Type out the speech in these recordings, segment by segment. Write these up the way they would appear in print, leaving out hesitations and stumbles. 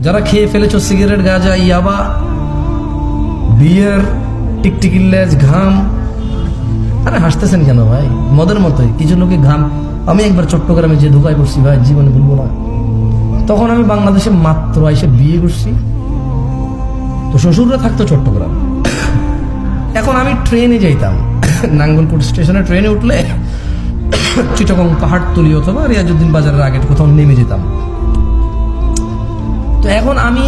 যারা খেয়ে ফেলেছো সিগারেট, গাঁজা, ইয়াবা, বিয়ার, টিকটিকির লেজ, ঘাম। আরে হাসতেছেন কেন ভাই? মদের মতোই কিছু লোকে ঘাম। আমি একবার চট্টগ্রামে যে ধোকায় করছি ভাই, জীবনে ভুলবো না। তখন আমি বাংলাদেশে মাত্র এসে বিয়ে করছি, তো শ্বশুররা থাকতো চট্টগ্রাম। এখন আমি ট্রেনে যাইতাম, নাঙ্গলকোট স্টেশনে ট্রেনে উঠলে চিটাগং পাহাড়তলি অথবা রিয়াজউদ্দিন বাজারের আগে কোথাও নেমে যেতাম। তো এখন আমি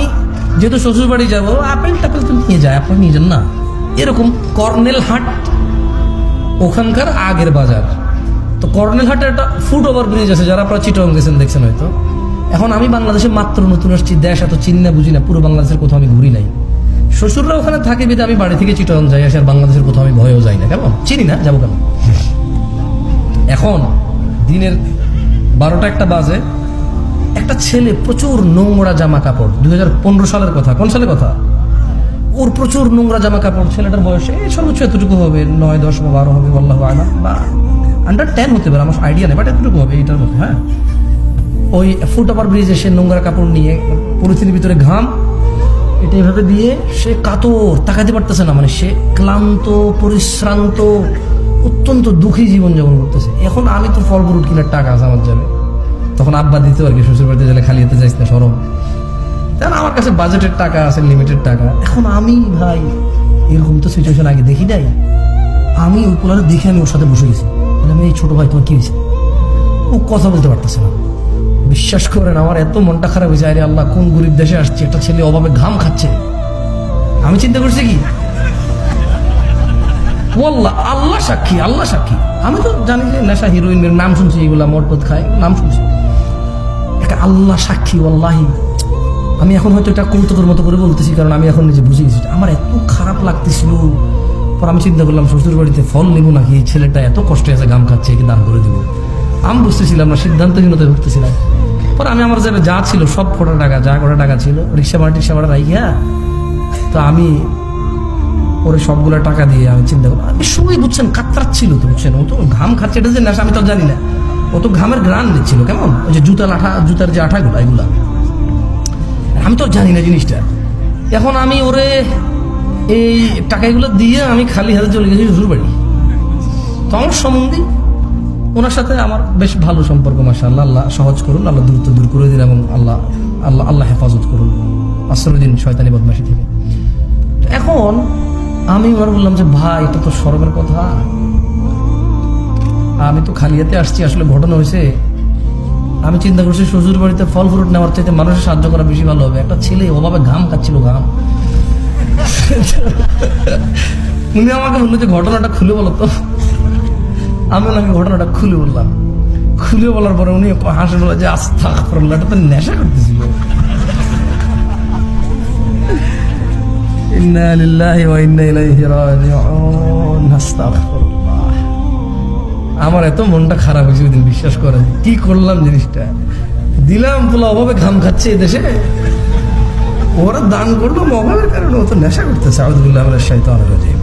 যেহেতু শ্বশুর বাড়ি যাবো, আপেল টাপেল তো নিয়ে যায়, আপনার নিয়ে যান না, এরকম কর্নেল হাট ওখানকার আগের বাজার। তো কর্নেল হাটের একটা ফুট ওভার ব্রিজ আছে, যারা আপনারা চিটাগং গেছেন দেখছেন হয়তো। এখন আমি বাংলাদেশে মাত্র নতুন আসছি, দেশ এত চিনি না বুঝি না, পুরো বাংলাদেশের কোথাও আমি ঘুরি নাই। শ্বশুররা ওখানে থাকে বিধে আমি বাড়ি থেকে চিটাগং যাই আসি, আর বাংলাদেশের কোথাও আমি ভয়েও যাই না। কেমন চিনি না, যাবো কেন? এখন দিনের 12টা 1টা বাজে, একটা ছেলে প্রচুর নোংরা জামা কাপড়, 2015 সালের কথা। কোন সালের কথা? ওর প্রচুর নোংরা জামা কাপড়। ছেলেটার বয়সে সর্বোচ্চ এতটুকু হবে, 9, 10 বা 12 হবে, আল্লাহু আ'লাম, বা আন্ডার 10 হতে পারে, আমার আইডিয়া নেই, বাট এতটুকু হবে এইটার মধ্যে। হ্যাঁ, ওই ফুট ওভার ব্রিজে সে নোংরা কাপড় নিয়ে, পরিস্থিতির ভিতরে ঘাম, এটা এভাবে দিয়ে সে কাতর, তাকাতে পারতেছে না, মানে সে ক্লান্ত, পরিশ্রান্ত, অত্যন্ত দুঃখী জীবনযাপন করতেছে। এখন আমি তো ফল ফ্রুট কিনার টাকা আছে আমার যাবে, তখন আব্বা দিতে আর কি, শ্বশুর বাড়িতে গেলে খালি হতে চাইছ না, সরম। কারণ আমার কাছে বাজেটের টাকা আছে, লিমিটেড টাকা। এখন আমি ভাই এরকম তো সিচুয়েশন আগে দেখি নাই। আমি ওই পোলারে দেখে আমি ওর সাথে বসে গেছি, আমি এই ছোট ভাই তোমার কি হয়েছে? ও কথা বলতে পারতেছে না। বিশ্বাস করেন আমার এত মনটা খারাপ হয়েছে, আরে আল্লাহ কোন গরিব দেশে আসছে, একটা ছেলে অভাবে ঘাম খাচ্ছে। আমি চিন্তা করছি কি, ওয়াল্লাহ আল্লাহ সাক্ষী, আল্লাহ সাক্ষী, আমি তো জানি যে নেশা, হিরোইনের নাম শুনছি, এগুলা মদপদ খায়, নাম শুনছি। একটা আল্লাহ সাক্ষী, ওয়াল্লাহি আমি এখন হয়তো এটা কৌতুকের মতো করে বলতেছি, কারণ আমি এখন নিজে বুঝে গেছি আমার এত খারাপ লাগতেছিল। পর আমি চিন্তা করলাম শ্বশুর বাড়িতে ফল নেবো নাকি, এই ছেলেটা এত কষ্টে আছে, ঘাম খাচ্ছে, একে দান করে দিব। আমি বুঝতেছিলাম না, সিদ্ধান্তহীনতায় ভুগতেছিলাম। পর আমি আমার যাবে যা ছিল সব কটা টাকা ছিল, রিক্সা ভাড়া রাইয়া, তো আমি ওরে সবগুলো টাকা দিয়ে আমি চিন্তা করলাম, আমি সবাই বুঝছেন কাতরাচ্ছিল তো, বুঝছেন, ও তো ঘাম খাচ্ছে, এটা যে নেশা আমি তো জানি না, ও তো ঘামের গ্রান দিচ্ছিল। কেমন ওই যে জুতার যে আঠাগুলো, এগুলা আমি তো জানি না জিনিসটা। এখন আমি ওরে এই টাকাগুলো দিয়ে আমি খালি হাতে চলে গেছি শ্বশুর বাড়ি। তো আমার সম্বন্ধে ওনার সাথে আমার বেশ ভালো সম্পর্ক, মাশাআল্লাহ, আল্লাহ সহজ করুন, আল্লাহ দূরত্ব দূর করে দিন, এবং আল্লাহ হেফাজত করুন আসরুদ্দিন শয়তানি বদমাশি থেকে। এখন আমি ওর বললাম যে ভাই এটা তো শরমের কথা, আমি তো খালি হাতে আসছি, আসলে ঘটনা হয়েছে আমি চিন্তা করছি শ্বশুর বাড়িতে ফল ফ্রুট নেওয়ার চাইতে মানুষের সাহায্য করা বেশি ভালো হবে। একটা ছেলে ওভাবে ঘাম খাচ্ছিল, ঘাম। উনি আমাকে বললো যে ঘটনাটা খুলে বলো তো। আমি ওনাকে ঘটনাটা খুলে বললাম, খুলে বলার পরে উনি হাসে বলে যে আস্তাগফিরুল্লাহ, এটা তো নেশা করতেছিল। ইন্না লিল্লাহি ওয়া ইন্না ইলাইহি রাজিউন। আস্তাগফিরুল্লাহ। আমার এত মনটা খারাপ হয়েছে ওই দিন, বিশ্বাস করেন। কি করলাম জিনিসটা, দিলাম পোলা অভাবে ঘাম খাচ্ছে এদেশে, ওরা দান করলো অভাবের কারণে, ও তো নেশা করতেছে। আউযু বিল্লাহি মিনাশ শাইতানির রাজিম।